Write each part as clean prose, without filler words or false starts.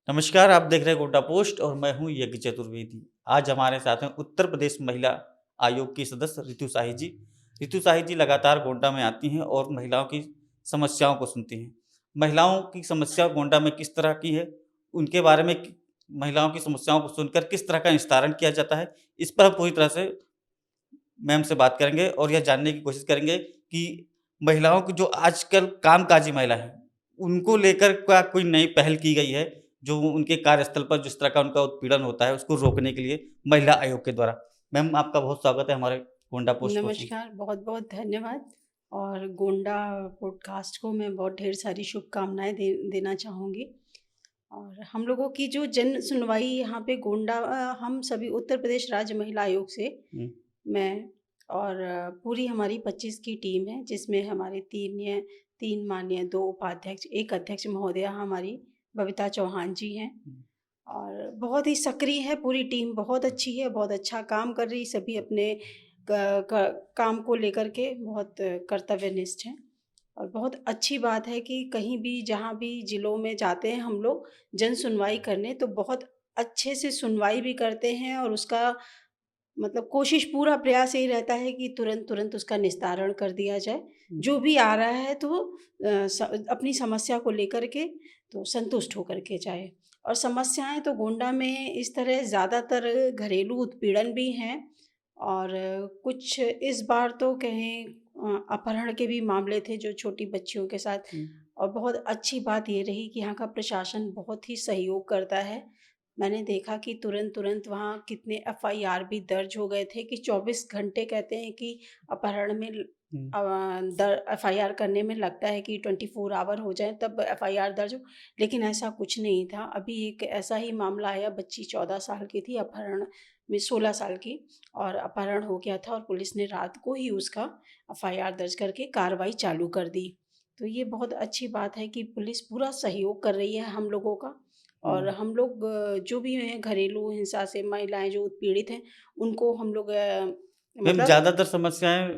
नमस्कार, आप देख रहे हैं गोटा पोस्ट और मैं हूं यज्ञ चतुर्वेदी। आज हमारे साथ हैं उत्तर प्रदेश महिला आयोग की सदस्य रितु शाही जी। रितु शाही जी लगातार गोंडा में आती हैं और महिलाओं की समस्याओं को सुनती हैं। महिलाओं की समस्या गोंडा में किस तरह की है, उनके बारे में महिलाओं की समस्याओं को सुनकर किस तरह का निस्तारण किया जाता है, इस पर हम पूरी तरह से मैम से बात करेंगे और यह जानने की कोशिश करेंगे कि महिलाओं की जो आजकल कामकाजी महिला हैं, उनको लेकर क्या कोई नई पहल की गई है, जो उनके कार्यस्थल पर जिस तरह का उनका उत्पीड़न होता है, उसको रोकने के लिए महिला आयोग के द्वारा। मैम, आपका बहुत स्वागत है हमारे गोंडा पोस्ट हाउस में। नमस्कार, बहुत-बहुत धन्यवाद। और गोंडा पॉडकास्ट को मैं बहुत ढेर सारी शुभकामनाएँ देना चाहूँगी। और हम लोगों की जो जन सुनवाई यहाँ पे गोंडा हम सभी उत्तर प्रदेश राज्य महिला आयोग से हुँ, मैं और पूरी हमारी 25 की टीम है, जिसमें हमारे 3 माननीय, 2 उपाध्यक्ष, 1 अध्यक्ष महोदया हमारी बबीता चौहान जी हैं। हुँ, और बहुत ही सक्रिय है पूरी टीम, बहुत अच्छी है, बहुत अच्छा काम कर रही, सभी अपने क क काम को लेकर के बहुत कर्तव्यनिष्ठ हैं। और बहुत अच्छी बात है कि कहीं भी जहाँ भी ज़िलों में जाते हैं हम लोग जन सुनवाई करने, तो बहुत अच्छे से सुनवाई भी करते हैं और उसका मतलब कोशिश पूरा प्रयास यही रहता है कि तुरंत-तुरंत उसका निस्तारण कर दिया जाए। हुँ। जो भी आ रहा है तो अपनी समस्या को लेकर के तो संतुष्ट होकर के जाए। और समस्याएँ तो गोंडा में इस तरह ज़्यादातर घरेलू उत्पीड़न भी हैं और कुछ इस बार तो कहें अपहरण के भी मामले थे जो छोटी बच्चियों के साथ। हुँ, और बहुत अच्छी बात ये रही कि यहाँ का प्रशासन बहुत ही सहयोग करता है। मैंने देखा कि तुरंत-तुरंत वहाँ कितने एफआईआर भी दर्ज हो गए थे कि 24 घंटे कहते हैं कि अपहरण में हुँ, अ, द एफआईआर करने में लगता है कि 24 आवर हो जाएँ तब एफआईआर दर्ज हो, लेकिन ऐसा कुछ नहीं था। अभी एक ऐसा ही मामला आया, बच्ची 14 साल की थी, अपहरण में 16 साल की, और अपहरण हो गया था और पुलिस ने रात को ही उसका एफआईआर दर्ज करके कार्रवाई चालू कर दी। तो ये बहुत अच्छी बात है कि पुलिस पूरा सहयोग कर रही है हम लोगों का। और हुँ। हम लोग जो भी हैं घरेलू हिंसा से महिलाएँ जो उत्पीड़ित हैं, उनको हम लोग मैम, मतलब ज़्यादातर समस्याएँ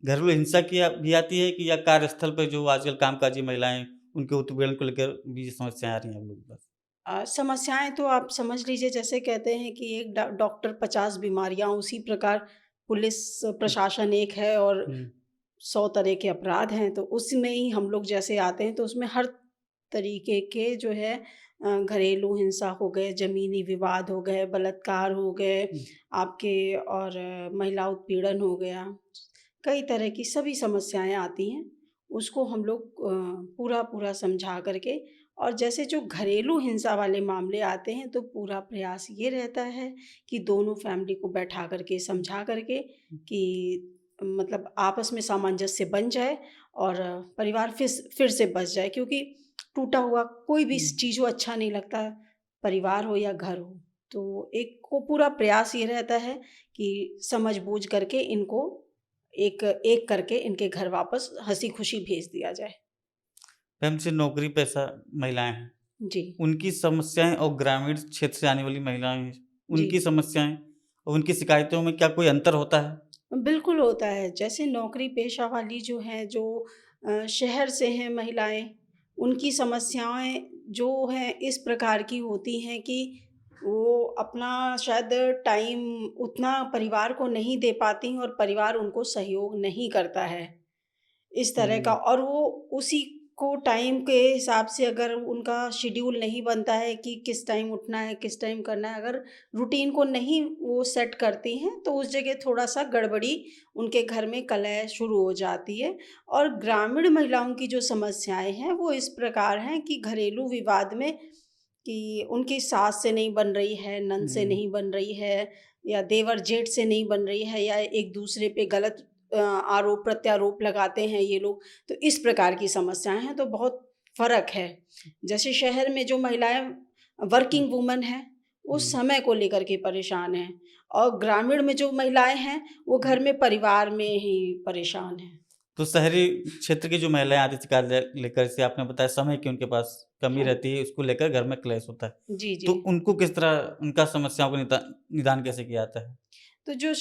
घरेलू हिंसा की भी आती है कि या कार्यस्थल पे जो आजकल कामकाजी महिलाएँ, उनके उत्पीड़न को लेकर भी समस्याएँ आ रही हैं आप लोगों के पास? समस्याएँ तो आप समझ लीजिए, जैसे कहते हैं कि एक डॉक्टर 50 बीमारियाँ, उसी प्रकार पुलिस हुँ, प्रशासन एक है और हुँ, 100 तरह के अपराध हैं, तो उसमें ही हम लोग जैसे आते हैं, तो उसमें हर तरीके के जो है घरेलू हिंसा हो गए, ज़मीनी विवाद हो गए, बलात्कार हो गए हुँ। आपके, और महिला उत्पीड़न हो गया। कई तरह की सभी समस्याएँ आती हैं, उसको हम लोग पूरा-पूरा समझा कर के, और जैसे जो घरेलू हिंसा वाले मामले आते हैं, तो पूरा प्रयास ये रहता है कि दोनों फैमिली को बैठा कर के, समझा कर के कि मतलब आपस में सामंजस्य बन जाए और परिवार फिर से बस जाए, क्योंकि टूटा हुआ कोई भी हुँ। चीज़ हो अच्छा नहीं लगता, परिवार हो या घर हो। तो एक को पूरा प्रयास ये रहता है कि समझ-बूझ करके इनको एक एक करके इनके घर वापस हँसी-खुशी भेज दिया जाए। मैम, जैसे नौकरी-पेशा महिलाएँ हैं, जी, उनकी समस्याएँ और ग्रामीण क्षेत्र से आने वाली महिलाएँ हैं, जी। उनकी समस्याएँ और उनकी शिकायतों में क्या कोई अंतर होता है? बिल्कुल होता है। जैसे नौकरी पेशा वाली जो हैं, जो शहर से हैं महिलाएँ, उनकी समस्याएँ जो हैं इस प्रकार की होती हैं कि वो अपना शायद टाइम उतना परिवार को नहीं दे पाती और परिवार उनको सहयोग नहीं करता है। इस तरह का, हुँ, और वो उसी को टाइम के हिसाब से अगर उनका शेड्यूल नहीं बनता है कि किस टाइम उठना है, किस टाइम करना है, अगर रूटीन को नहीं वो सेट करती हैं, तो उस जगह थोड़ा-सा गड़बड़ी उनके घर में कलह शुरू हो जाती है। और ग्रामीण महिलाओं की जो समस्याएँ हैं, वो इस प्रकार हैं कि घरेलू विवाद में कि उनकी सास से नहीं बन रही है, ननद से हुँ। नहीं बन रही है, या देवर-जेठ से नहीं बन रही है, या एक-दूसरे पे गलत आरोप-प्रत्यारोप लगाते हैं ये लोग। तो इस प्रकार की समस्याएँ हैं, तो बहुत फ़र्क है। जैसे शहर में जो महिलाएँ हुँ, वर्किंग वुमन हैं, वो हुँ, समय को लेकर के परेशान हैं, और ग्रामीण में जो महिलाएँ हैं, वो हुँ। घर में परिवार में ही परेशान हैं। तो शहरी क्षेत्र की जो महिलाएँ आती शिकायत लेकर, जैसे आपने बताया समय की उनके पास कमी हाँ। रहती है, उसको लेकर घर में क्लेश होता है। जी, तो जी। उनको किस तरह उनका समस्याओं का निदान कैसे किया जाता है? तो जो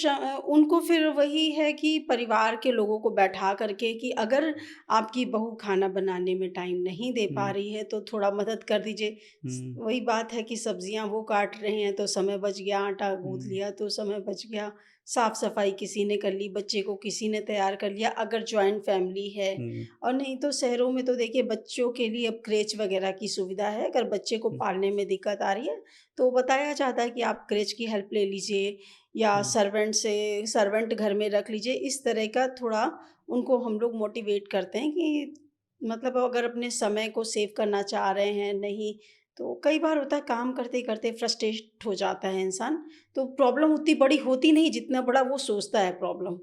उनको फिर वही है कि परिवार के लोगों को बैठा करके कि अगर आपकी बहू खाना बनाने में टाइम नहीं दे पा हुँ, रही है तो थोड़ा मदद कर दीजिए। हुँ, वही बात है कि सब्जियां वो काट रहे हैं तो समय बच गया, आटा गूंथ हुँ, लिया तो समय बच गया, साफ सफाई किसी ने कर ली, बच्चे को किसी ने तैयार कर लिया अगर जॉइंट फैमिली है। हुँ, और नहीं तो शहरों में तो देखिए बच्चों के लिए अब क्रेच वगैरह की सुविधा है, अगर बच्चे को हुँ, पालने में दिक्कत आ रही है तो बताया जाता है कि आप क्रेच की हेल्प ले लीजिए या हुँ, सर्वेंट घर में रख लीजिए। इस तरह का थोड़ा उनको हम लोग मोटिवेट करते हैं कि मतलब अगर अपने समय को सेव करना चाह रहे हैं, नहीं तो कई बार होता है काम करते-करते फ्रस्ट्रेट हो जाता है इंसान, तो प्रॉब्लम उतनी बड़ी होती नहीं जितना बड़ा वो सोचता है प्रॉब्लम।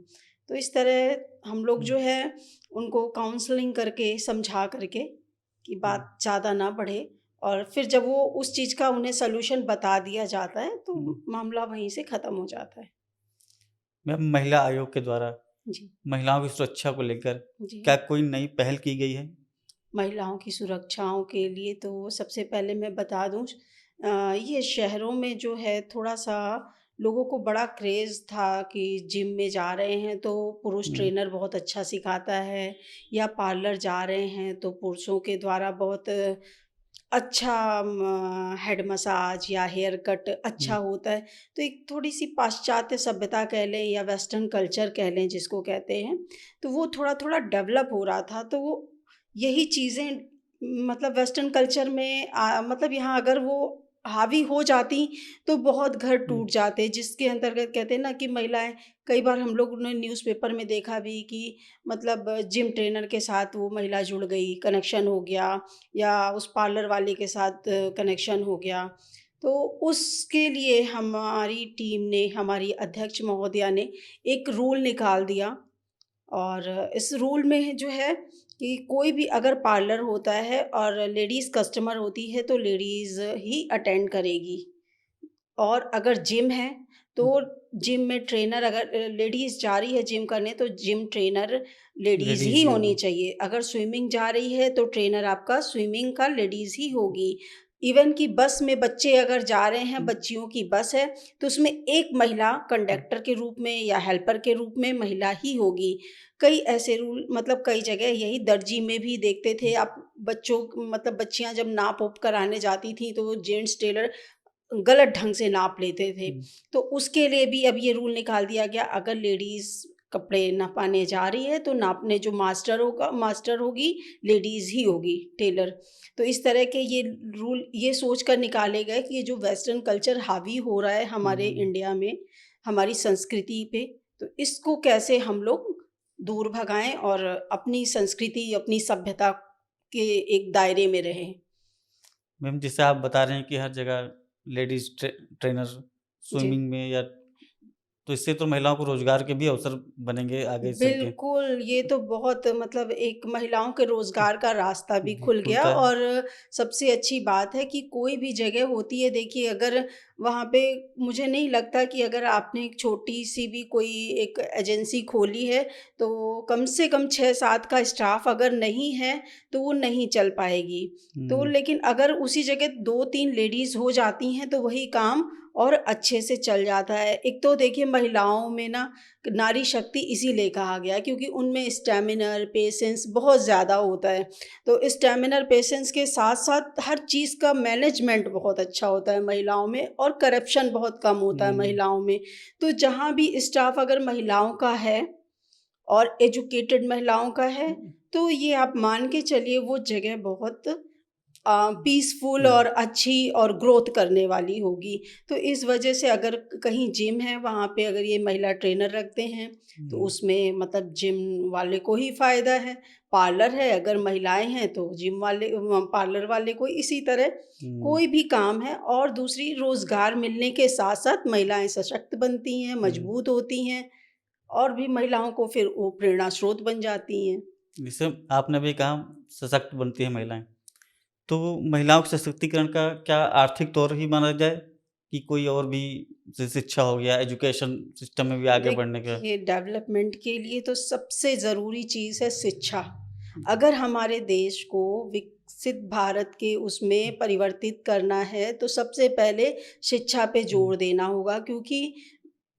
तो इस तरह हम लोग हुँ, जो है उनको काउंसलिंग करके, समझा करके कि हुँ, बात ज़्यादा ना बढ़े और फिर जब वो उस चीज़ का उन्हें सॉल्यूशन बता दिया जाता है, हुँ। तो मामला वहीं से ख़त्म हो जाता है। मैम, महिला आयोग के द्वारा जी, महिलाओं की सुरक्षा को लेकर जी। क्या कोई नई पहल की गई है? महिलाओं की सुरक्षाओं के लिए तो सबसे पहले मैं बता दूँ ये शहरों में जो है थोड़ा-सा लोगों को बड़ा क्रेज़ था कि जिम में जा रहे हैं तो पुरुष हुँ, ट्रेनर बहुत अच्छा सिखाता है या पार्लर जा रहे हैं तो पुरुषों के द्वारा बहुत अच्छा हेड मसाज या हेयर कट अच्छा हुँ, होता है। तो एक थोड़ी-सी पाश्चात्य सभ्यता कह लें या वेस्टर्न कल्चर कह लें जिसको कहते हैं, तो वो थोड़ा-थोड़ा डेवलप हो रहा था। तो वो यही चीज़ें मतलब वेस्टर्न कल्चर में मतलब यहाँ अगर वो हावी हो जाती तो बहुत घर हुँ, टूट जाते, जिसके अंतर्गत कहते हैं ना कि महिलाएँ कई बार हम लोग ने न्यूज़पेपर में देखा भी कि मतलब जिम ट्रेनर के साथ वो महिला जुड़ गई, कनेक्शन हो गया या उस पार्लर वाले के साथ कनेक्शन हो गया। तो उसके लिए हमारी टीम ने, हमारी अध्यक्ष महोदया ने एक रूल निकाल दिया और इस रूल में जो है कि कोई भी अगर पार्लर होता है और लेडीज़ कस्टमर होती है तो लेडीज़ ही अटेंड करेगी। और अगर जिम है, हुँ, तो जिम में ट्रेनर अगर लेडीज़ जा रही है जिम करने तो जिम ट्रेनर लेडीज़ लेडीज़ ही ही होनी होगी। चाहिए। अगर स्विमिंग जा रही है तो ट्रेनर आपका स्विमिंग का लेडीज़ ही होगी। इवन कि बस में बच्चे अगर जा रहे हैं, हुँ, बच्चियों की बस है, तो उसमें एक महिला हुँ, कंडक्टर के रूप में या हेल्पर के रूप में महिला ही होगी। कई ऐसे रूल मतलब कई जगह यही दर्जी में भी देखते थे आप बच्चों मतलब बच्चियाँ जब नाप-वोप कराने जाती थीं तो वो जेंट्स टेलर गलत ढंग से नाप लेते थे। हुँ, तो उसके लिए भी अब ये रूल निकाल दिया गया अगर लेडीज़ कपड़े नपाने जा रही है तो नापने जो मास्टर होगी लेडीज़ ही होगी टेलर। तो इस तरह के ये रूल ये सोच कर निकाले गए कि ये जो वेस्टर्न कल्चर हावी हो रहा है हमारे हुँ। इंडिया में, हमारी संस्कृति पे, तो इसको कैसे हम लोग दूर भगाएँ और अपनी संस्कृति, अपनी सभ्यता के एक दायरे में रहें। मैम, जैसे आप बता रहे हैं कि हर जगह लेडीज़ ट्रेनर जी। स्विमिंग में या तो इससे तो महिलाओं को रोज़गार के भी अवसर बनेंगे आगे चल के। बिल्कुल, ये तो बहुत मतलब एक महिलाओं के रोज़गार का रास्ता भी जी, खुल गया खुलता है। और सबसे अच्छी बात है कि कोई भी जगह होती है देखिए अगर वहाँ पे मुझे नहीं लगता कि अगर आपने एक छोटी-सी भी कोई एक एजेंसी खोली है, तो कम से कम 6-7 का स्टाफ अगर नहीं है, तो वो नहीं चल पाएगी। तो हुँ, लेकिन अगर उसी जगह 2-3 लेडीज़ हो जाती हैं, तो वही काम और अच्छे से चल जाता है। एक तो देखिए महिलाओं में ना नारी शक्ति इसीलिए कहा गया है क्योंकि उनमें स्टैमिनर, पेशेंस बहुत ज़्यादा होता है। तो स्टैमिनर, पेशेंस के साथ-साथ हर चीज़ का मैनेजमेंट बहुत अच्छा होता है महिलाओं में और करप्शन बहुत कम होता है हुँ, महिलाओं में। तो जहाँ भी स्टाफ अगर महिलाओं का है और एजुकेटेड महिलाओं का है, हुँ, तो ये आप मान के चलिए वो जगह बहुत पीसफुल हुँ, और अच्छी और ग्रोथ करने वाली होगी। तो इस वजह से अगर कहीं जिम है, वहाँ पे अगर ये महिला ट्रेनर रखते हैं, तो हुँ, उसमें मतलब जिम वाले को ही फ़ायदा है। पार्लर है, अगर महिलाएँ हैं तो जिम वाले पार्लर वाले को इसी तरह हुँ, कोई भी काम है और दूसरी रोज़गार मिलने के साथ-साथ महिलाएँ सशक्त बनती हैं, हुँ। मजबूत होती हैं और भी महिलाओं को फिर वो प्रेरणा स्रोत बन जाती हैं। जैसे आपने अभी कहा सशक्त बनती हैं महिलाएँ। तो महिलाओं के सशक्तिकरण का क्या आर्थिक तौर ही माना जाए कि कोई और भी जैसे शिक्षा हो गया, एजुकेशन सिस्टम में भी आगे बढ़ने का? देखिए, डेवलपमेंट के लिए तो सबसे ज़रूरी चीज़ है शिक्षा। अगर हमारे देश को विकसित भारत के उसमें परिवर्तित करना है, तो सबसे पहले शिक्षा पे हुँ, जोर देना होगा क्योंकि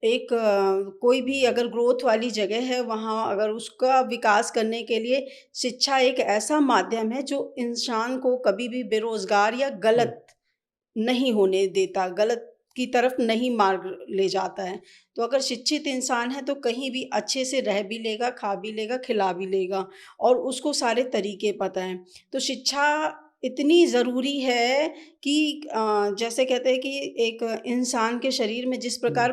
कोई भी अगर ग्रोथ वाली जगह है, वहाँ अगर उसका विकास करने के लिए शिक्षा एक ऐसा माध्यम है जो इंसान को कभी भी बेरोज़गार या हुँ, गलत नहीं होने देता, गलत की तरफ नहीं मार्ग ले जाता है। तो अगर शिक्षित इंसान है तो कहीं भी अच्छे से रह भी लेगा, खा भी लेगा, खिला भी लेगा और उसको सारे तरीके पता हैं। तो शिक्षा इतनी ज़रूरी है कि जैसे कहते हैं कि एक इंसान के शरीर में जिस हुँ, प्रकार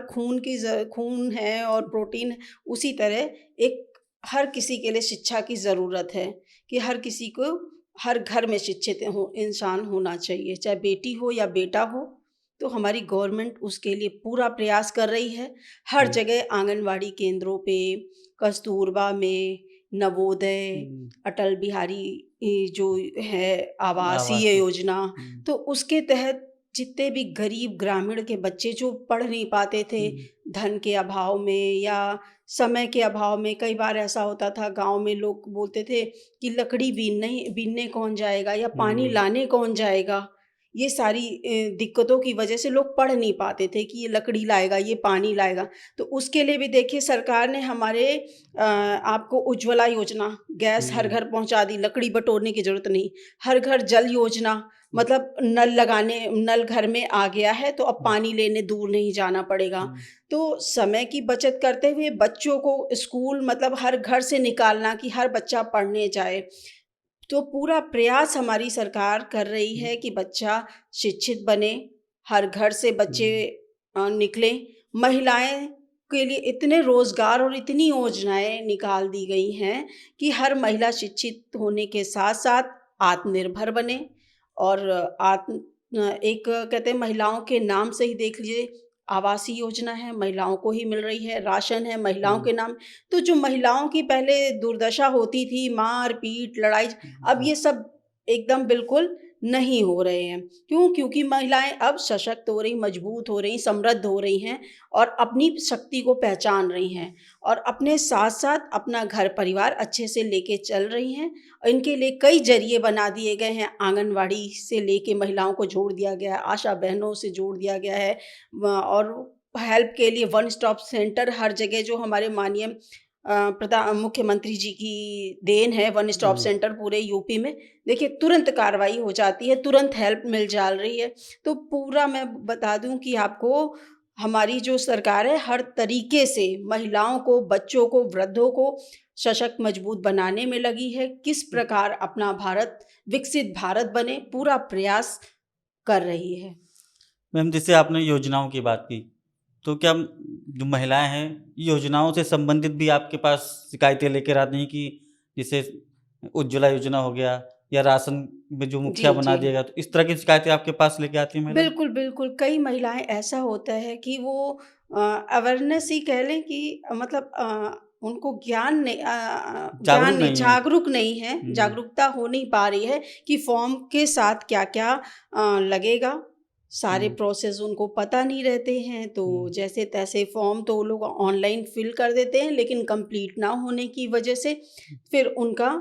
खून है और प्रोटीन है, उसी तरह एक हर किसी के लिए शिक्षा की ज़रूरत है कि हर किसी को हर घर में शिक्षित हो इंसान होना चाहिए, चाहे बेटी हो या बेटा हो। तो हमारी गवर्नमेंट उसके लिए पूरा प्रयास कर रही है। हर हुँ, जगह आंगनवाड़ी केंद्रों पे, कस्तूरबा में, नवोदय, हुँ, अटल बिहारी जो है आवासीय आवासीय। योजना, हुँ, तो उसके तहत जितने भी गरीब ग्रामीण के बच्चे जो पढ़ नहीं पाते थे, हुँ, धन के अभाव में या समय के अभाव में, कई बार ऐसा होता था गाँव में लोग बोलते थे कि लकड़ी बीनने कौन जाएगा या पानी हुँ, लाने कौन जाएगा। ये सारी दिक्कतों की वजह से लोग पढ़ नहीं पाते थे कि ये लकड़ी लाएगा, ये पानी लाएगा। तो उसके लिए भी देखिए सरकार ने हमारे आपको उज्ज्वला योजना, गैस हर हुँ, घर पहुँचा दी, लकड़ी बटोरने की ज़रूरत नहीं। हर घर जल योजना, मतलब नल घर में आ गया है तो अब हुँ, पानी लेने दूर नहीं जाना पड़ेगा। हुँ, तो समय की बचत करते हुए बच्चों को स्कूल मतलब हर घर से निकालना कि हर बच्चा पढ़ने जाए। तो पूरा प्रयास हमारी सरकार कर रही हुँ, है कि बच्चा शिक्षित बने, हर घर से बच्चे हुँ, निकलें। महिलाएँ के लिए इतने रोज़गार और इतनी योजनाएँ निकाल दी गई हैं कि हर महिला शिक्षित होने के साथ-साथ आत्मनिर्भर बने और एक कहते हैं महिलाओं के नाम से ही देख लीजिए आवासीय योजना है, महिलाओं को ही मिल रही है, राशन है महिलाओं हुँ, के नाम। तो जो महिलाओं की पहले दुर्दशा होती थी, मार-पीट, लड़ाई, अब हुँ, ये सब एकदम बिल्कुल नहीं हो रहे हैं। क्यों? क्योंकि महिलाएँ अब सशक्त हो रही, मजबूत हो रही, समृद्ध हो रही हैं और अपनी शक्ति को पहचान रही हैं और अपने साथ-साथ अपना घर-परिवार अच्छे से लेके चल रही हैं। और इनके लिए कई ज़रिए बना दिए गए हैं, आंगनवाड़ी से लेके महिलाओं को जोड़ दिया गया है, आशा बहनों से जोड़ दिया गया है और हेल्प के लिए वन स्टॉप सेंटर हर जगह जो हमारे माननीय मुख्यमंत्री जी की देन है वन स्टॉप हुँ। सेंटर पूरे यूपी में। देखिए तुरंत कार्रवाई हो जाती है, तुरंत हेल्प मिल जा रही है। तो पूरा मैं बता दूँ कि आपको हमारी जो सरकार है हर तरीके से महिलाओं को, बच्चों को, वृद्धों को सशक्त मजबूत बनाने में लगी है। किस प्रकार अपना भारत विकसित भारत बने, पूरा प्रयास कर रही है। मैम जैसे आपने योजनाओं की बात की, तो क्या जो महिलाएँ हैं, योजनाओं से संबंधित भी आपके पास शिकायतें लेकर आती हैं कि जैसे उज्ज्वला योजना हो गया या राशन में जो जी, मुखिया बना जी। दिया गया, तो इस तरह की शिकायतें आपके पास लेके आती हैं महिलाएँ? बिल्कुल, बिल्कुल। कई महिलाएँ ऐसा होता है कि वो अवेयरनेस ही कह लें कि मतलब उनको ज्ञान जागरूक नहीं, नहीं है। जागरूक नहीं है, हुँ, जागरूकता हो नहीं पा रही है कि फ़ॉर्म के साथ क्या-क्या लगेगा। सारे हुँ, प्रोसेस उनको पता नहीं रहते हैं, तो हुँ, जैसे-तैसे फ़ॉर्म तो वो लोग ऑनलाइन फ़िल कर देते हैं, लेकिन कंप्लीट ना होने की वजह से फिर उनका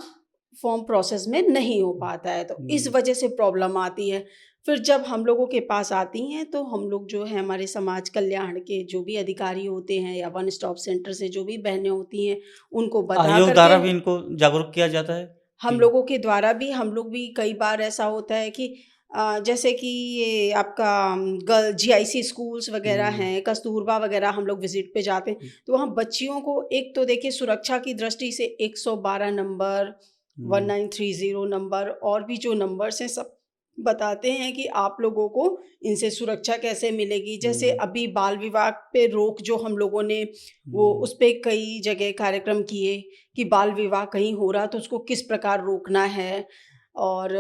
फ़ॉर्म प्रोसेस में नहीं हो पाता है, तो इस हुँ, वजह से प्रॉब्लम आती है। फिर जब हम लोगों के पास आती हैं तो हम लोग जो है हमारे समाज कल्याण के जो भी अधिकारी होते हैं या वन स्टॉप सेंटर से जो भी बहनें होती हैं, उनको बता आयोग कर के द्वारा भी इनको जागरूक किया जाता है हम कि लोगों के द्वारा भी हम लोग भी कई बार ऐसा होता है कि जैसे कि ये आपका गर्ल जीआईसी स्कूल्स वगैरह हुँ, हैं, कस्तूरबा वगैरह हम लोग विज़िट पे जाते हैं, हुँ, तो वहाँ बच्चियों को एक तो देखिए सुरक्षा की दृष्टि से 112 नंबर, हुँ, 1930 नंबर और भी जो नंबर्स हैं सब बताते हैं कि आप लोगों को इनसे सुरक्षा कैसे मिलेगी। जैसे हुँ, अभी बाल विवाह पे रोक जो हम लोगों ने वो हुँ, उस पे कई जगह कार्यक्रम किए कि बाल विवाह कहीं हो रहा तो उसको किस प्रकार रोकना है और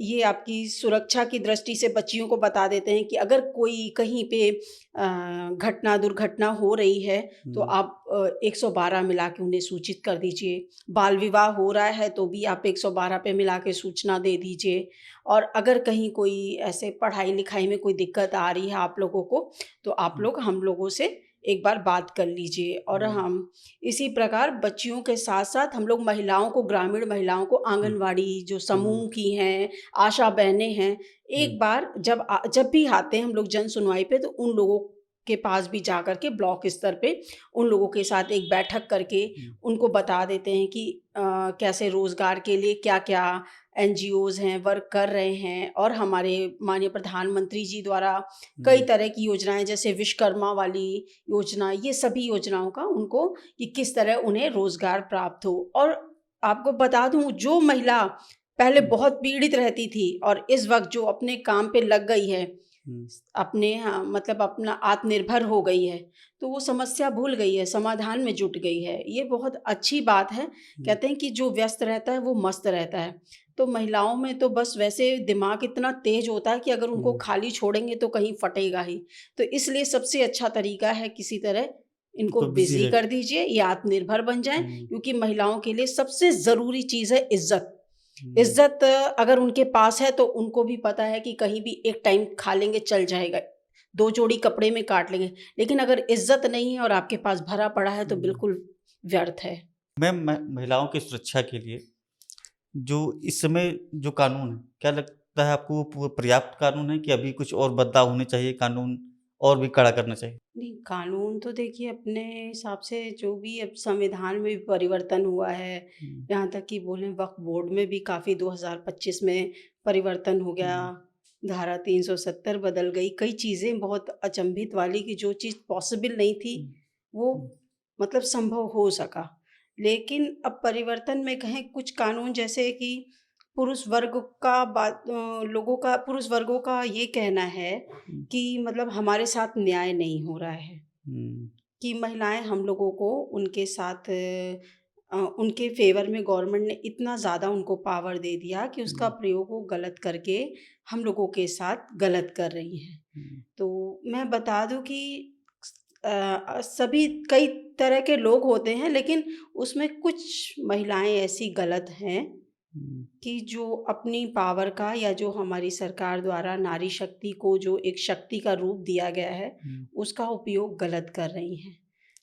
ये आपकी सुरक्षा की दृष्टि से बच्चियों को बता देते हैं कि अगर कोई कहीं पे दुर्घटना हो रही है तो हुँ, आप 112 मिला के उन्हें सूचित कर दीजिए। बाल विवाह हो रहा है तो भी आप 112 पे मिला के सूचना दे दीजिए और अगर कहीं कोई ऐसे पढ़ाई-लिखाई में कोई दिक्कत आ रही है आप लोगों को, तो आप हुँ, लोग हम लोगों से एक बार बात कर लीजिए और हुँ, हम इसी प्रकार बच्चियों के साथ-साथ हम लोग महिलाओं को ग्रामीण महिलाओं को हुँ, आंगनवाड़ी जो हुँ, समूह की हैं, आशा बहनें हैं, हुँ, एक बार जब भी आते हैं हम लोग जन सुनवाई पे तो उन लोगों के पास भी जा कर के ब्लॉक स्तर पे उन लोगों के साथ एक बैठक करके उनको बता देते हैं कि कैसे रोज़गार के लिए क्या-क्या एनजीओज़ हैं, वर्क कर रहे हैं। और हमारे माननीय प्रधानमंत्री जी द्वारा कई तरह की योजनाएँ, जैसे विश्वकर्मा वाली योजना, ये सभी योजनाओं का उनको कि किस तरह उन्हें रोज़गार प्राप्त हो। और आपको बता दूँ, जो महिला पहले बहुत पीड़ित रहती थी और इस वक़्त जो अपने काम पे लग गई है, अपने मतलब अपना आत्मनिर्भर हो गई है, तो वो समस्या भूल गई है, समाधान में जुट गई है। ये बहुत अच्छी बात है। कहते हैं कि जो व्यस्त रहता है वो मस्त रहता है। तो महिलाओं में तो बस वैसे दिमाग इतना तेज़ होता है कि अगर उनको खाली छोड़ेंगे तो कहीं फटेगा ही। तो इसलिए सबसे अच्छा तरीका है, किसी तरह इनको तो बिजी बिज़ी रह कर दीजिए, ये आत्मनिर्भर बन जाएँ, क्योंकि महिलाओं के लिए सबसे ज़रूरी चीज़ है इज़्ज़त। इज़्ज़त अगर उनके पास है तो उनको भी पता है कि कहीं भी एक टाइम खा लेंगे, चल जाएगा, 2 जोड़ी कपड़े में काट लेंगे। लेकिन अगर इज़्ज़त नहीं है और आपके पास भरा पड़ा है तो बिल्कुल व्यर्थ है। मैम, महिलाओं की सुरक्षा के लिए जो इस समय जो कानून है, क्या लगता है आपको वो पर्याप्त कानून है कि अभी कुछ और बदलाव होने चाहिए, कानून और भी कड़ा करना चाहिए? नहीं, कानून तो देखिए अपने हिसाब से जो भी अब संविधान में भी परिवर्तन हुआ है, यहाँ तक कि बोलें वक्फ बोर्ड में भी काफ़ी 2025 में परिवर्तन हो गया, धारा 370 बदल गई, कई चीज़ें बहुत अचंभित वाली कि जो चीज़ पॉसिबल नहीं थी वो मतलब संभव हो सका। लेकिन अब परिवर्तन में कहें, कुछ कानून जैसे कि पुरुष वर्ग का लोगों का, पुरुष वर्गों का ये कहना है कि मतलब हमारे साथ न्याय नहीं हो रहा है, कि महिलाएं हम लोगों को उनके साथ उनके फेवर में गवर्नमेंट ने इतना ज़्यादा उनको पावर दे दिया कि उसका प्रयोग वो गलत करके हम लोगों के साथ गलत कर रही हैं। तो मैं बता दूं कि सभी कई तरह के लोग होते हैं, लेकिन उसमें कुछ महिलाएं ऐसी गलत हैं कि जो अपनी पावर का, या जो हमारी सरकार द्वारा नारी शक्ति को जो एक शक्ति का रूप दिया गया है, उसका उपयोग गलत कर रही हैं।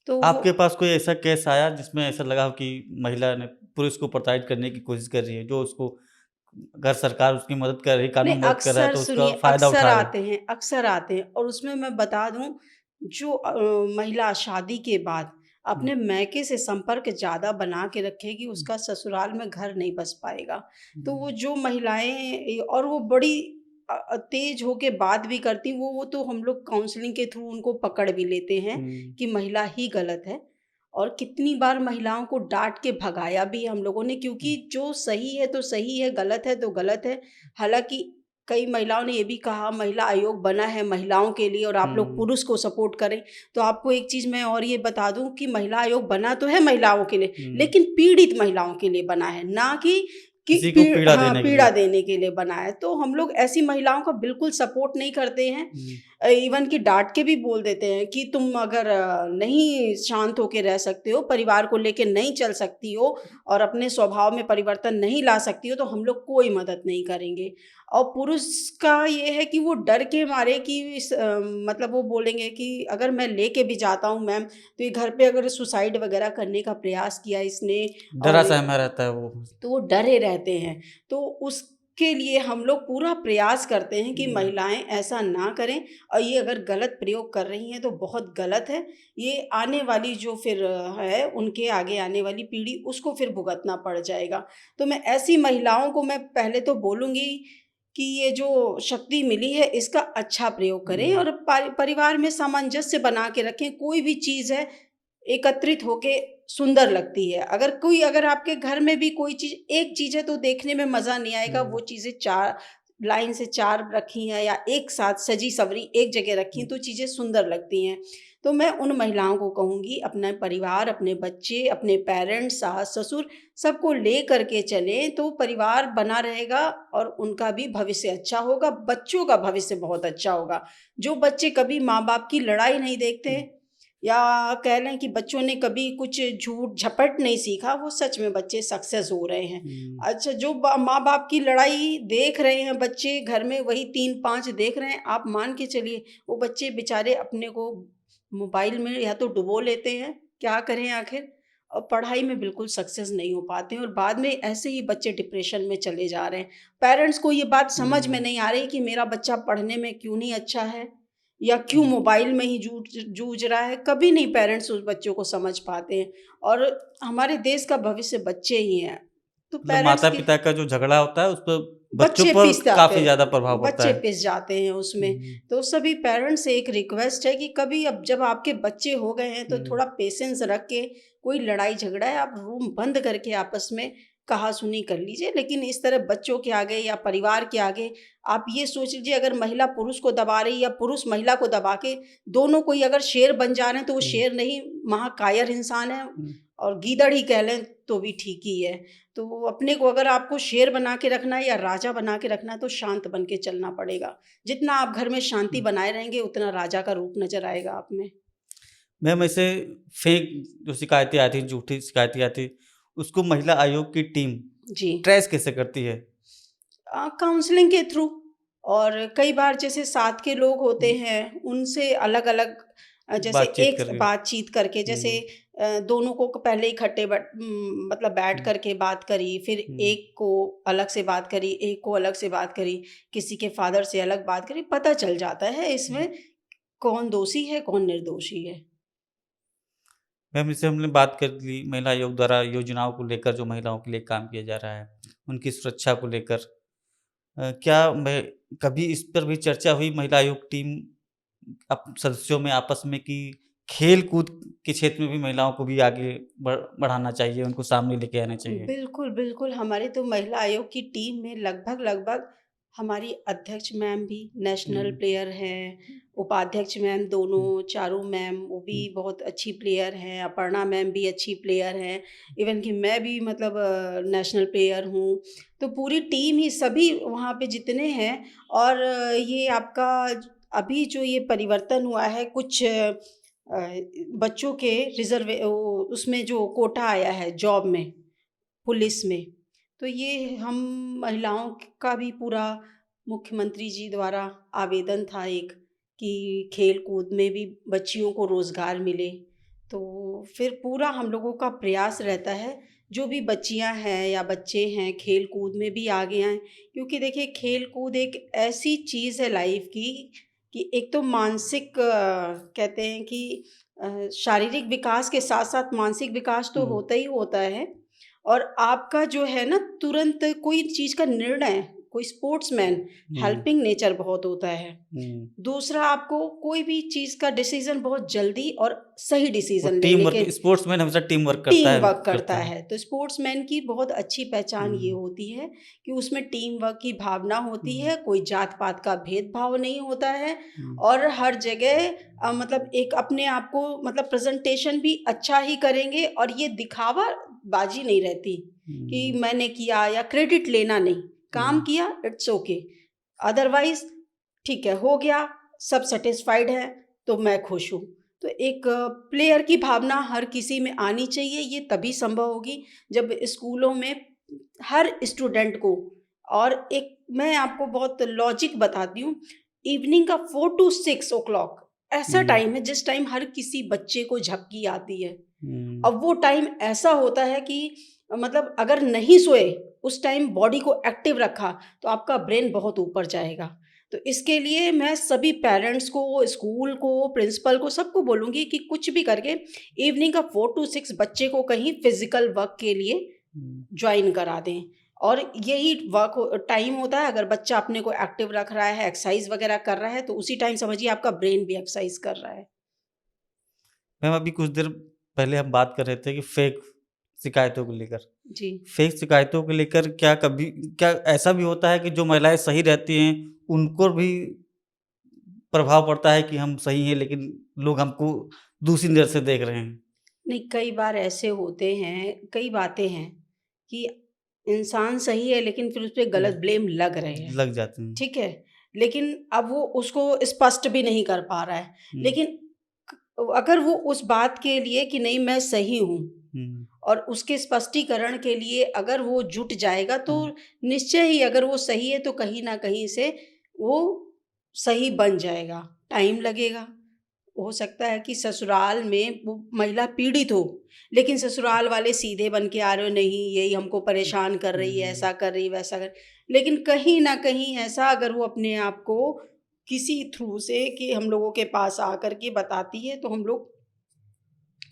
तो आपके पास कोई ऐसा केस आया जिसमें ऐसा लगा हो कि महिला ने पुरुष को प्रताड़ित करने की कोशिश कर रही है, जो उसको अगर सरकार उसकी मदद कर रही, नहीं, कानून मदद कर रहा है अक्सर तो उसका सुनिए, फ़ायदा उठा रहे? अक्सर आते हैं। और उसमें मैं बता दूं, जो महिला शादी के बाद हुँ, अपने मैके से संपर्क ज़्यादा बना के रखेगी, उसका ससुराल में घर नहीं बस पाएगा। तो वो जो महिलाएं, और वो बड़ी तेज होके बात भी करती, वो तो हम लोग काउंसलिंग के थ्रू उनको पकड़ भी लेते हैं कि महिला ही गलत है। और कितनी बार महिलाओं को डांट के भगाया भी हम लोगों ने, क्योंकि जो सही है तो सही है, गलत है तो गलत है। हालाँकि कई महिलाओं ने ये भी कहा, महिला आयोग बना है महिलाओं के लिए और आप लोग पुरुष को सपोर्ट करें। तो आपको एक चीज़ मैं और ये बता दूँ कि महिला आयोग बना तो है महिलाओं के लिए, लेकिन पीड़ित महिलाओं के लिए बना है, ना कि किसी को पीड़ा हाँ, देने के पीड़ा लिए। देने के लिए बना है। तो हम लोग ऐसी महिलाओं का बिल्कुल सपोर्ट नहीं करते हैं। इवन कि डाँट के भी बोल देते हैं कि तुम अगर नहीं शांत होके रह सकते हो, परिवार को लेके नहीं चल सकती हो और अपने स्वभाव में परिवर्तन नहीं ला सकती हो, तो हम लोग कोई मदद नहीं करेंगे। और पुरुष का ये है कि वो डर के मारे कि मतलब वो बोलेंगे कि अगर मैं लेके भी जाता हूँ मैम, तो ये घर पे अगर सुसाइड वगैरह करने का प्रयास किया इसने, डरा और सहमा रहता है वो। तो वो डरे रहते हैं। तो उसके लिए हम लोग पूरा प्रयास करते हैं कि महिलाएं ऐसा ना करें, और ये अगर गलत प्रयोग कर रही हैं तो बहुत गलत है। ये आने वाली जो फिर है, उनके आगे आने वाली पीढ़ी, उसको फिर भुगतना पड़ जाएगा। तो मैं ऐसी महिलाओं को मैं पहले तो बोलूँगी कि ये जो शक्ति मिली है इसका अच्छा प्रयोग करें और परिवार में सामंजस्य बना के रखें। कोई भी चीज़ है, एकत्रित होके सुंदर लगती है। अगर आपके घर में भी कोई चीज़, एक चीज़ है तो देखने में मज़ा नहीं आएगा, वो चीज़ें 4 लाइन से 4 रखी हैं या एक साथ सजी-सवरी एक जगह रखी हैं, तो चीज़ें सुंदर लगती हैं। तो मैं उन महिलाओं को कहूँगी, अपना परिवार, अपने बच्चे, अपने पेरेंट्स, सास-ससुर सबको ले कर के चलें, तो परिवार बना रहेगा और उनका भी भविष्य अच्छा होगा, बच्चों का भविष्य बहुत अच्छा होगा। जो बच्चे कभी माँ-बाप की लड़ाई नहीं देखते, या कह लें कि बच्चों ने कभी कुछ झूठ झपट नहीं सीखा, वो सच में बच्चे सक्सेस हो रहे हैं। अच्छा, जो माँ बाप की लड़ाई देख रहे हैं बच्चे घर में, वही 3-5 देख रहे हैं, आप मान के चलिए वो बच्चे बेचारे अपने को मोबाइल में या तो डुबो लेते हैं, क्या करें आखिर, और पढ़ाई में बिल्कुल सक्सेस नहीं हो पाते हैं, और बाद में ऐसे ही बच्चे डिप्रेशन में चले जा रहे हैं। पेरेंट्स को ये बात समझ में नहीं आ रही कि मेरा बच्चा पढ़ने में क्यों नहीं अच्छा है, या क्यों मोबाइल में ही जूझ रहा है, कभी नहीं पेरेंट्स उस बच्चों को समझ पाते हैं। और हमारे देश का भविष्य बच्चे ही हैं, तो मतलब पेरेंट्स माता की पिता का जो झगड़ा होता है उस पर बच्चों बच्चे पर पिस जाते काफी हैं, ज्यादा प्रभाव पड़ता बच्चे है। पिस जाते हैं उसमें। तो सभी पेरेंट्स से एक रिक्वेस्ट है कि कभी अब जब आपके बच्चे हो गए हैं तो थोड़ा पेशेंस रख के, कोई लड़ाई झगड़ा है आप रूम बंद करके आपस में कहा सुनी कर लीजिए, लेकिन इस तरह बच्चों के आगे या परिवार के आगे आप ये सोच लीजिए, अगर महिला पुरुष को दबा रही या पुरुष महिला को दबा के दोनों कोई अगर शेर बन जा रहे हैं तो वो शेर नहीं, महाकायर इंसान है, और गीदड़ ही कह लें तो भी ठीक ही है। तो अपने को अगर आपको शेर बना के रखना है या राजा बना के रखना है तो शांत बन के चलना पड़ेगा। जितना आप घर में शांति बनाए रहेंगे उतना राजा का रूप नजर आएगा आप में। मैम ऐसे फेक जो शिकायतें आती, झूठी शिकायतें आती, उसको महिला आयोग की टीम जी, ट्रेस कैसे करती है? काउंसलिंग के थ्रू, और कई बार जैसे साथ के लोग होते हैं उनसे अलग अलग, जैसे बातचीत एक करके। बातचीत करके, जैसे दोनों को पहले इकट्ठे मतलब बैठ करके बात करी, फिर एक को अलग से बात करी, एक को अलग से बात करी, किसी के फादर से अलग बात करी, पता चल जाता है इसमें कौन दोषी है कौन निर्दोषी है। मैम इससे हमने बात कर ली महिला आयोग द्वारा योजनाओं को लेकर जो महिलाओं के लिए काम किया जा रहा है, उनकी सुरक्षा को लेकर। क्या मैं कभी इस पर भी चर्चा हुई महिला आयोग टीम सदस्यों में आपस में कि खेल कूद के क्षेत्र में भी महिलाओं को भी आगे बढ़ाना चाहिए, उनको सामने लेके आना चाहिए? बिल्कुल, बिल्कुल। हमारे तो महिला आयोग की टीम में लगभग हमारी अध्यक्ष मैम भी नेशनल प्लेयर हैं, उपाध्यक्ष मैम दोनों, चारू मैम वो भी बहुत अच्छी प्लेयर हैं, अपर्णा मैम भी अच्छी प्लेयर हैं, इवन कि मैं भी मतलब नेशनल प्लेयर हूँ। तो पूरी टीम ही सभी वहाँ पे जितने हैं, और ये आपका अभी जो ये परिवर्तन हुआ है कुछ बच्चों के उसमें जो कोटा आया है जॉब में, पुलिस में, तो ये हम महिलाओं का भी पूरा मुख्यमंत्री जी द्वारा आवेदन था एक, कि खेल कूद में भी बच्चियों को रोज़गार मिले। तो फिर पूरा हम लोगों का प्रयास रहता है जो भी बच्चियां हैं या बच्चे हैं खेल कूद में भी आगे आएँ, क्योंकि देखिए खेल कूद एक ऐसी चीज़ है लाइफ की कि एक तो मानसिक कहते हैं कि शारीरिक विकास के साथ साथ मानसिक विकास तो होता ही होता है, और आपका जो है ना तुरंत कोई चीज़ का निर्णय, कोई स्पोर्ट्समैन हेल्पिंग नेचर बहुत होता है। दूसरा, आपको कोई भी चीज़ का डिसीजन बहुत जल्दी और सही डिसीजन टीम लेने वर्क, के, स्पोर्ट्समैन हमेशा टीम वर्क टीम करता है वर्क करता है। तो स्पोर्ट्समैन की बहुत अच्छी पहचान ये होती है कि उसमें टीम वर्क की भावना होती है, कोई जात पात का भेदभाव नहीं होता है, और हर जगह मतलब एक अपने आप को मतलब प्रेजेंटेशन भी अच्छा ही करेंगे, और ये दिखावा बाजी नहीं रहती कि मैंने किया या क्रेडिट लेना नहीं, काम किया इट्स ओके, अदरवाइज ठीक है हो गया, सब सेटिस्फाइड है तो मैं खुश हूँ। तो एक प्लेयर की भावना हर किसी में आनी चाहिए, ये तभी संभव होगी जब स्कूलों में हर स्टूडेंट को, और एक मैं आपको बहुत लॉजिक बताती हूँ, इवनिंग का 4 to 6 o'clock ऐसा टाइम है जिस टाइम हर किसी बच्चे को झपकी आती है। अब वो टाइम ऐसा होता है कि मतलब अगर नहीं सोए उस टाइम बॉडी को एक्टिव रखा तो आपका ब्रेन बहुत ऊपर जाएगा। तो इसके लिए मैं सभी पेरेंट्स को, स्कूल को, प्रिंसिपल को, सबको बोलूँगी कि कुछ भी करके इवनिंग का 4 to 6 बच्चे को कहीं फिजिकल वर्क के लिए ज्वाइन करा दें, और यही वर्क टाइम होता है। अगर बच्चा अपने को एक्टिव रख रहा है, एक्सरसाइज वगैरह कर रहा है, तो उसी टाइम समझिए आपका ब्रेन भी एक्सरसाइज कर रहा है। मैम अभी कुछ देर पहले हम बात कर रहे थे कि फेक शिकायतों को लेकर, जी, फेक शिकायतों को लेकर क्या ऐसा भी होता है कि जो महिलाएं सही रहती हैं उनको भी प्रभाव पड़ता है कि हम सही हैं लेकिन लोग हमको दूसरी नज़र से देख रहे हैं? नहीं, कई बार ऐसे होते हैं, कई बातें हैं कि इंसान सही है लेकिन फिर उस पे गलत ब्लेम लग रहे हैं, लग जाते हैं। ठीक है? लेकिन अब वो उसको स्पष्ट भी नहीं कर पा रहा है। लेकिन अगर वो उस बात के लिए कि नहीं मैं सही हूँ, और उसके स्पष्टीकरण के लिए अगर वो जुट जाएगा तो निश्चय ही अगर वो सही है तो कहीं न कहीं से वो सही बन जाएगा। टाइम लगेगा। हो सकता है कि ससुराल में वो महिला पीड़ित हो, लेकिन ससुराल वाले सीधे बन के आ रहे हो, नहीं यही हमको परेशान कर रही है, ऐसा कर रही, वैसा कर, लेकिन कहीं न कहीं ऐसा अगर वो अपने आप को किसी थ्रू से कि हम लोगों के पास आकर के बताती है, तो हम लोग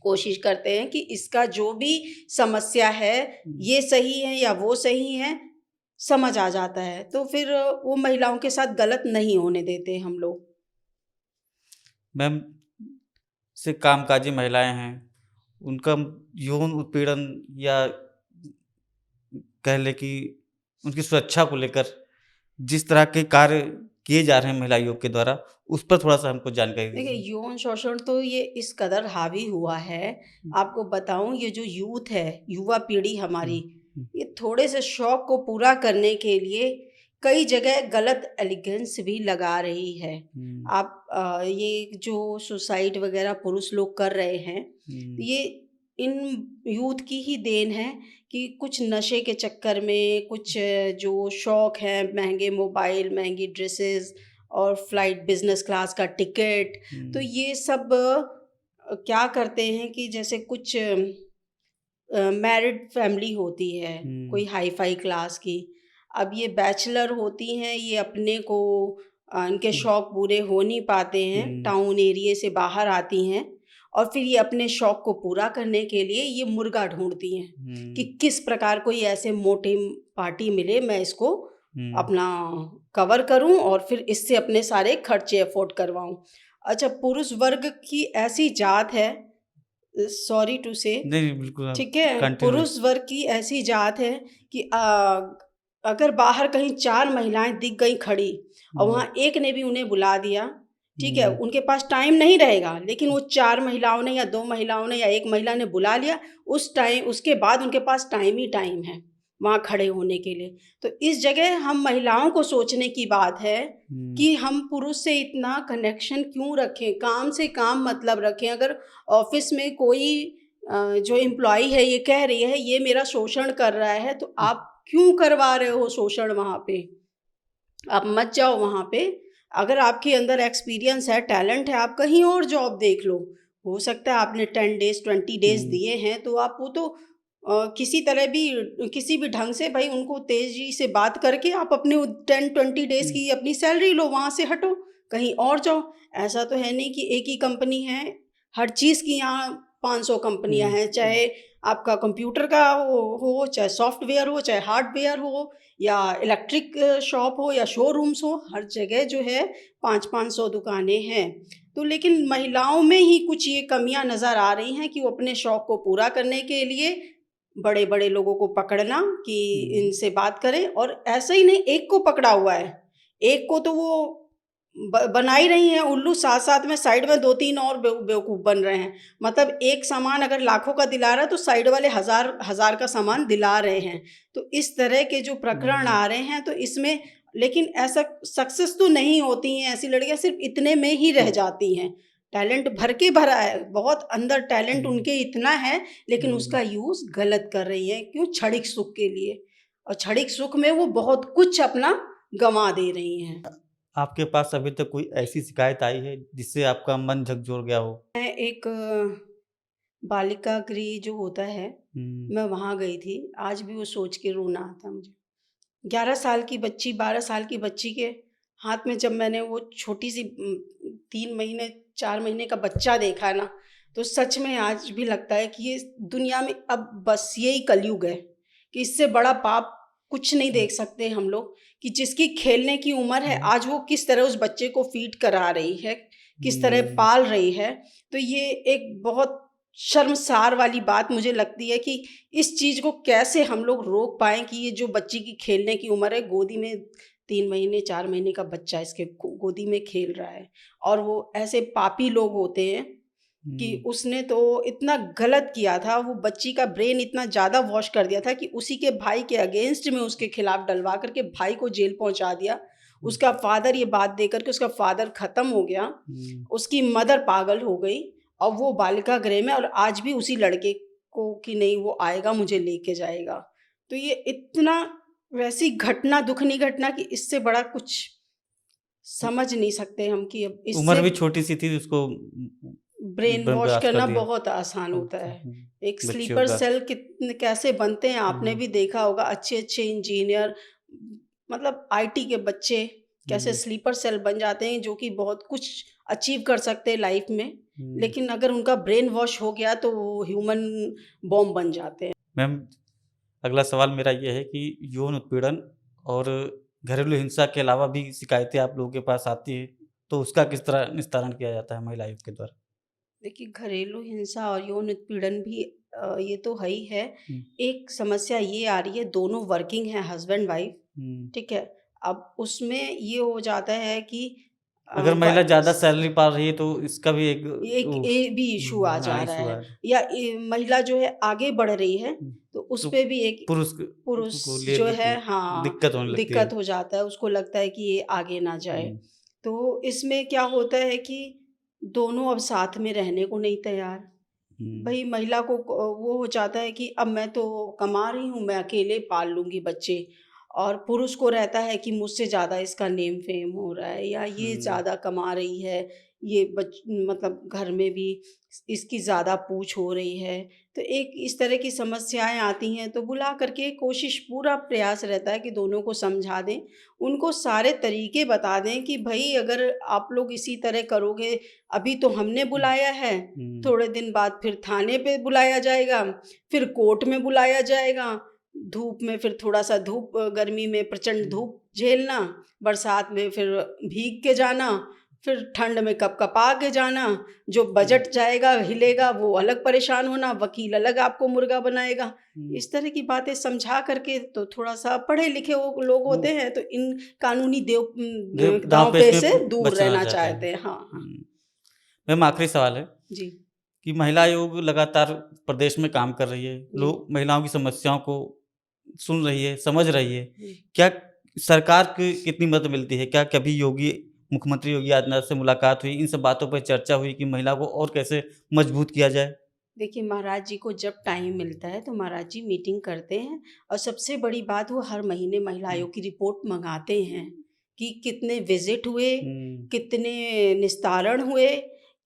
कोशिश करते हैं कि इसका जो भी समस्या है, ये सही है या वो सही है, समझ आ जाता है। तो फिर वो महिलाओं के साथ गलत नहीं होने देते हम लोग। मैम, से कामकाजी महिलाएं हैं, उनका यौन उत्पीड़न या कह ले कि उनकी सुरक्षा को लेकर जिस तरह के कार्य किए जा रहे हैं महिला आयोग के द्वारा, उस पर थोड़ा सा हमको जानकारी देखिए, दीजिए। यौन शोषण तो ये इस कदर हावी हुआ है, आपको बताऊं, ये जो यूथ है, युवा पीढ़ी हमारी, ये थोड़े से शौक को पूरा करने के लिए कई जगह गलत एलिगेंस भी लगा रही है। आप ये जो सुसाइड वगैरह पुरुष लोग कर रहे हैं, ये इन यूथ की ही देन है कि कुछ नशे के चक्कर में, कुछ जो शौक हैं, महंगे मोबाइल, महंगी ड्रेसेस और फ्लाइट बिजनेस क्लास का टिकट, तो ये सब क्या करते हैं कि जैसे कुछ मैरिड फैमिली होती है, कोई हाई फाई क्लास की, अब ये बैचलर होती हैं, ये अपने को इनके शौक पूरे हो नहीं पाते हैं, टाउन एरिया से बाहर आती हैं और फिर ये अपने शौक को पूरा करने के लिए ये मुर्गा ढूंढती हैं कि किस प्रकार कोई ऐसे मोटे पार्टी मिले, मैं इसको अपना कवर करूं और फिर इससे अपने सारे खर्चे अफोर्ड करवाऊं। अच्छा, पुरुष वर्ग की ऐसी जात है, सॉरी टू से, नहीं बिल्कुल, ठीक है, कंटिन्यू। पुरुष वर्ग की ऐसी जात है कि अगर बाहर कहीं 4 महिलाएं दिख गई खड़ी और वहाँ एक ने भी उन्हें बुला दिया, ठीक है, उनके पास टाइम नहीं रहेगा, लेकिन वो 4 महिलाओं ने या 2 महिलाओं ने या 1 महिला ने बुला लिया, उसके बाद उनके पास टाइम ही टाइम है वहाँ खड़े होने के लिए। तो इस जगह हम महिलाओं को सोचने की बात है कि हम पुरुष से इतना कनेक्शन क्यों रखें, काम से काम मतलब रखें। अगर ऑफिस में कोई जो एम्प्लॉय है ये कह रही है ये मेरा शोषण कर रहा है, तो आप क्यों करवा रहे हो शोषण वहाँ पे? आप मत जाओ वहाँ पे। अगर आपके अंदर एक्सपीरियंस है, टैलेंट है, आप कहीं और जॉब देख लो। हो सकता है आपने 10 डेज 20 डेज दिए हैं, तो आप वो तो किसी तरह भी, किसी भी ढंग से भाई उनको तेजी से बात करके आप अपने 10-20 डेज की अपनी सैलरी लो, वहाँ से हटो, कहीं और जाओ। ऐसा तो है नहीं कि एक ही कंपनी है, हर चीज़ की यहाँ 500 कंपनियाँ हैं, चाहे आपका कंप्यूटर का हो, चाहे सॉफ्टवेयर हो, चाहे हार्डवेयर हो, या इलेक्ट्रिक शॉप हो या शोरूम्स हो, हर जगह जो है 500 दुकानें हैं। तो लेकिन महिलाओं में ही कुछ ये कमियां नज़र आ रही हैं कि वो अपने शौक को पूरा करने के लिए बड़े बड़े लोगों को पकड़ना कि इनसे बात करें, और ऐसा ही नहीं एक को पकड़ा हुआ है, एक को तो वो बना ही रही हैं उल्लू, साथ साथ में साइड में 2-3 और बेवकूफ़ बन रहे हैं। मतलब एक सामान अगर लाखों का दिला रहा है तो साइड वाले हजार का सामान दिला रहे हैं। तो इस तरह के जो प्रकरण आ रहे हैं, तो इसमें लेकिन ऐसा सक्सेस तो नहीं होती हैं ऐसी लड़कियां, सिर्फ इतने में ही रह जाती हैं। टैलेंट भर के भरा है, बहुत अंदर टैलेंट उनके इतना है, लेकिन उसका यूज़ गलत कर रही है। क्यों? क्षणिक सुख के लिए, और क्षणिक सुख में वो बहुत कुछ अपना गंवा दे रही हैं। आपके पास अभी तक कोई ऐसी शिकायत आई है जिससे आपका मन झकझोर गया हो? मैं एक बालिका गृह जो होता है, मैं वहाँ गई थी। आज भी वो सोच के रोना आता है मुझे। 11 साल की बच्ची, 12 साल की बच्ची के हाथ में जब मैंने वो छोटी सी 3 महीने 4 महीने का बच्चा देखा ना, तो सच में आज भी लगता है कि ये दुनिया में अब बस यही कलयुग है कि इससे बड़ा पाप कुछ नहीं देख सकते हम लोग। कि जिसकी खेलने की उम्र है, आज वो किस तरह उस बच्चे को फीड करा रही है, किस तरह पाल रही है। तो ये एक बहुत शर्मसार वाली बात मुझे लगती है कि इस चीज़ को कैसे हम लोग रोक पाएँ कि ये जो बच्ची की खेलने की उम्र है, गोदी में 3 महीने 4 महीने का बच्चा इसके गोदी में खेल रहा है, और वो ऐसे पापी लोग होते हैं कि उसने तो इतना गलत किया था, वो बच्ची का ब्रेन इतना ज़्यादा वॉश कर दिया था कि उसी के भाई के अगेंस्ट में उसके खिलाफ डलवा करके भाई को जेल पहुंचा दिया। उसका फादर ये बात देकर के, उसका फादर ख़त्म हो गया, उसकी मदर पागल हो गई, और वो बालिका गृह में, और आज भी उसी लड़के को कि नहीं वो आएगा मुझे लेके जाएगा। तो ये इतना वैसी घटना, दुखनी घटना कि इससे बड़ा कुछ समझ नहीं सकते हम कि अब उम्र भी इससे छोटी सी थी, उसको ब्रेन वॉश बर्बाद कर करना दिया। बहुत आसान होता है। एक बच्चियों स्लीपर का। सेल कितने कैसे बनते हैं आपने भी देखा होगा। अच्छे अच्छे इंजीनियर, मतलब आईटी के बच्चे कैसे जी। स्लीपर सेल बन जाते हैं जो कि बहुत कुछ अचीव कर सकते हैं लाइफ में, हुँ। लेकिन अगर उनका ब्रेन वॉश हो गया तो वो ह्यूमन बॉम्ब बन जाते हैं। मैम, अगला सवाल मेरा ये है कि यौन उत्पीड़न और घरेलू हिंसा के अलावा भी शिकायतें आप लोगों के पास आती हैं, तो उसका किस तरह निस्तारण किया जाता है महिला आयोग के द्वारा? देखिए, घरेलू हिंसा और यौन उत्पीड़न भी ये तो है ही है। हुँ, एक समस्या ये आ रही है, दोनों वर्किंग हैं हस्बैंड वाइफ, हुँ। ठीक है? अब उसमें ये हो जाता है कि अगर व महिला ज़्यादा स सैलरी पा रही है तो इसका भी एक एक ये भी इश्यू आ हाँ, जा रहा इश्यू है, आ रहा है। या महिला जो है आगे बढ़ रही है, हुँ, तो तो उसपे भी एक पुरुष पुरुष को लिए जो है, हाँ, दिक्कत होने लगती है। दिक्कत हो जाता है, उसको लगता है कि ये आगे ना जाए। हुँ, तो इसमें क्या होता है कि दोनों अब साथ में रहने को नहीं तैयार। हुँ, भई महिला को वो हो जाता है कि अब मैं तो कमा रही हूँ, मैं अकेले पाल लूँगी बच्चे, और पुरुष को रहता है कि मुझसे ज़्यादा इसका नेम फेम हो रहा है, या ये हुँ, ज़्यादा कमा रही है, ये मतलब घर में भी इसकी ज़्यादा पूछ हो रही है। तो एक इस तरह की समस्याएँ आती हैं, तो बुला करके कोशिश, पूरा प्रयास रहता है कि दोनों को समझा दें, उनको सारे तरीके बता दें कि भई अगर आप लोग इसी तरह करोगे, अभी तो हमने हुँ, बुलाया है, हुँ, थोड़े दिन बाद फिर थाने पे बुलाया जाएगा, फिर कोर्ट में बुलाया जाएगा, धूप में फिर थोड़ा-सा धूप, गर्मी में प्रचंड हुँ, धूप झेलना, बरसात में फिर भीग के जाना, फिर ठंड में कपकपा के जाना, जो हुँ, बजट जाएगा, हिलेगा, वो अलग परेशान होना, वकील अलग आपको मुर्गा बनाएगा। हुँ। इस तरह की बातें समझा करके, तो थोड़ा-सा पढ़े-लिखे वो लोग वो होते हैं, तो इन कानूनी देव दांव-पेच दाँव-पेच से में दूर बचना रहना चाहते हैं। चाहते हैं। हाँ, हाँ। हुँ। मैम, आखिरी सवाल है जी, कि महिला आयोग लगातार प्रदेश में काम कर रही है, जी, लोग महिलाओं की समस्याओं को सुन रही है, समझ रही है। जी। क्या सरकार की कितनी मदद मिलती है? क्या कभी मुख्यमंत्री योगी आदित्यनाथ से मुलाकात हुई, इन सब बातों पे चर्चा हुई कि महिला को और कैसे मजबूत किया जाए? देखिए, महाराज जी को जब टाइम मिलता है तो महाराज जी मीटिंग करते हैं, और सबसे बड़ी बात, वो हर महीने महिला हुँ, आयोग की रिपोर्ट मंगाते हैं कि कितने विजिट हुए, हुँ, कितने निस्तारण हुए,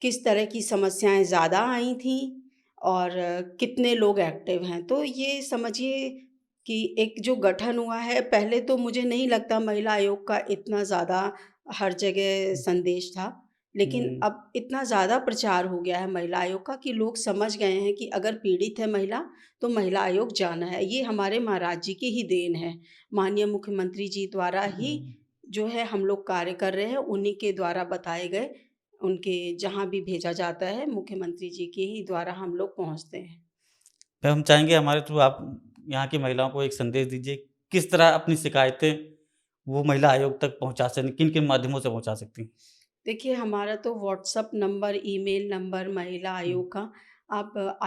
किस तरह की समस्याएं ज़्यादा आई थीं, और कितने लोग एक्टिव हैं। तो ये समझिए कि एक जो गठन हुआ है, पहले तो मुझे नहीं लगता महिला आयोग का इतना ज़्यादा हर जगह संदेश था, लेकिन हुँ, अब इतना ज़्यादा प्रचार हो गया है महिला आयोग का कि लोग समझ गए हैं कि अगर पीड़ित है महिला, तो महिला आयोग जाना है। ये हमारे महाराज जी की ही देन है। माननीय मुख्यमंत्री जी द्वारा ही हुँ। जो है हम लोग कार्य कर रहे हैं, उन्हीं के द्वारा बताए गए, उनके जहाँ भी भेजा जाता है, मुख्यमंत्री जी के ही द्वारा हम लोग पहुँचते हैं। तो हम चाहेंगे हमारे थ्रू आप यहाँ की महिलाओं को एक संदेश दीजिए, किस तरह अपनी शिकायतें वो महिला आयोग तक पहुँचा सकती, किन-किन माध्यमों से पहुँचा सकती हैं? देखिए, हमारा तो व्हाट्सएप नंबर, ईमेल नंबर महिला हुँ, आयोग का, आप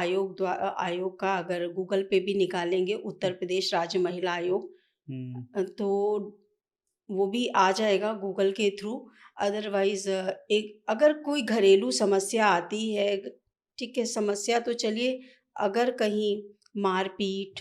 आयोग का अगर गूगल पे भी निकालेंगे, हुँ, उत्तर प्रदेश राज्य महिला आयोग, हुँ, तो वो भी आ जाएगा गूगल के थ्रू। अदरवाइज़ एक अगर कोई घरेलू समस्या आती है, ठीक है, समस्या तो चलिए, अगर कहीं मार-पीट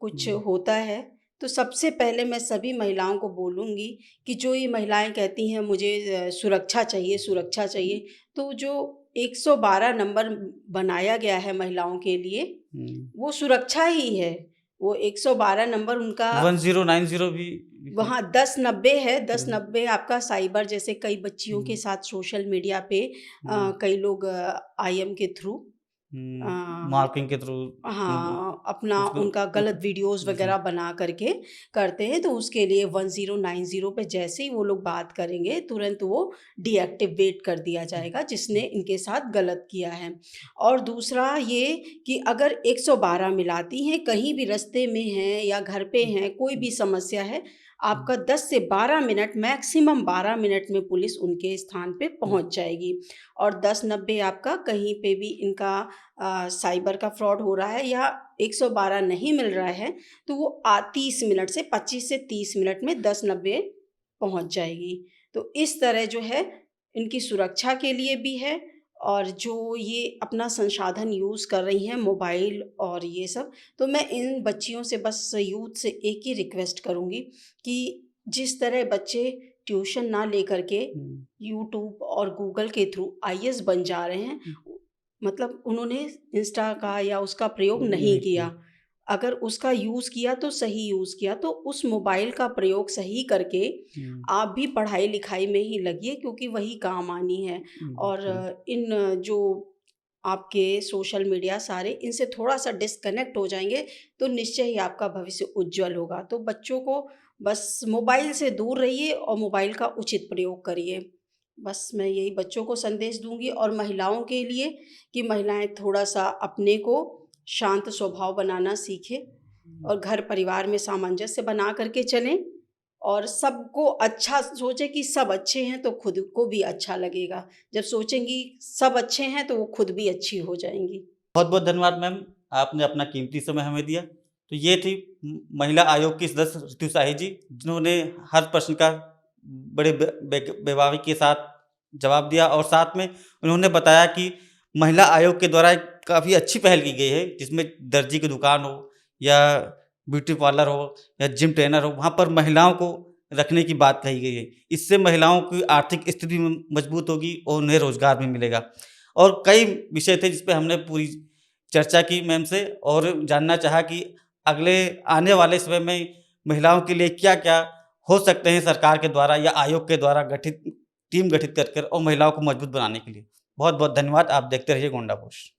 कुछ हुँ, होता है, तो सबसे पहले मैं सभी महिलाओं को बोलूँगी कि जो ये महिलाएँ कहती हैं मुझे सुरक्षा चाहिए, तो जो 112 नंबर बनाया गया है महिलाओं के लिए, हुँ। वो सुरक्षा ही है। वो 112 नंबर उनका, 1090 भी है। वहाँ 1090 है, हुँ, 1090 आपका साइबर, जैसे कई बच्चियों के हुँ, साथ सोशल मीडिया पे हुँ, कई लोग आईएम के थ्रू हुँ, अ, मार्किंग के थ्रू हाँ, अपना उसको उनका उस गलत वीडियोज़ जी। वग़ैरह बना करके करते हैं, तो उसके लिए 1090 पे जैसे ही वो लोग बात करेंगे, तुरंत वो डीएक्टिवेट कर दिया हुँ, जाएगा जिसने हुँ, इनके साथ गलत किया है। और दूसरा ये कि अगर 112 मिलाती हैं, कहीं भी रास्ते में हैं या घर पे हुँ, हैं, कोई हुँ, भी समस्या है, हुँ, आपका 10 से 12 मिनट, मैक्सिमम 12 मिनट में पुलिस उनके स्थान पे हुँ, पहुँच जाएगी। और 1090 आपका कहीं पे भी इनका साइबर का फ्रॉड हो रहा है या 112 नहीं मिल रहा है, तो वो 30 मिनट से 25 से 30 मिनट में 1090 पहुँच जाएगी। तो इस तरह जो है, इनकी सुरक्षा के लिए भी है, और जो ये अपना संसाधन यूज़ कर रही हैं मोबाइल और ये सब, तो मैं इन बच्चियों से, बस यूथ से एक ही रिक्वेस्ट करूँगी कि जिस तरह बच्चे ट्यूशन ना लेकर के हुँ, यूट्यूब और गूगल के थ्रू आईएएस बन जा रहे हैं, हुँ, मतलब उन्होंने इंस्टा का या उसका प्रयोग नहीं नहीं किया। किया। अगर उसका यूज़ किया तो सही यूज़ किया, तो उस मोबाइल का प्रयोग सही करके आप भी पढ़ाई-लिखाई में ही लगिए, क्योंकि वही काम आनी है। और बिल्कुल। इन जो आपके सोशल मीडिया सारे, इनसे थोड़ा-सा डिस्कनेक्ट हो जाएँगे, तो निश्चय ही आपका भविष्य उज्ज्वल होगा। तो बच्चों को बस मोबाइल से दूर रहिए और मोबाइल का उचित प्रयोग करिए। बस मैं यही बच्चों को संदेश दूँगी, और महिलाओं के लिए कि महिलाएँ थोड़ा-सा अपने को शांत स्वभाव बनाना सीखें और घर परिवार में सामंजस्य बना कर के चलें, और सबको अच्छा सोचें कि सब अच्छे हैं तो खुद को भी अच्छा लगेगा। जब सोचेंगी सब अच्छे हैं तो वो खुद भी अच्छी हो जाएँगी। बहुत-बहुत धन्यवाद मैम, आपने अपना कीमती समय हमें दिया। तो ये थी महिला आयोग की सदस्य ऋतु शाही जी, जिन्होंने हर प्रश्न का बड़े बेबाकी के साथ जवाब दिया, और साथ में उन्होंने बताया कि महिला आयोग के द्वारा एक काफ़ी अच्छी पहल की गई है, जिसमें दर्जी की दुकान हो या ब्यूटी पार्लर हो या जिम ट्रेनर हो, वहाँ पर महिलाओं को रखने की बात कही गई है। इससे महिलाओं की आर्थिक स्थिति मजबूत होगी और उन्हें रोज़गार भी मिलेगा। और कई विषय थे जिस पे हमने पूरी चर्चा की मैम से, और जानना चाहा कि अगले आने वाले समय में महिलाओं के लिए क्या-क्या हो सकते हैं सरकार के द्वारा या आयोग के द्वारा गठित टीम गठित कर और महिलाओं को मजबूत बनाने के लिए। बहुत-बहुत धन्यवाद। आप देखते रहिए गोंडा पोस्ट।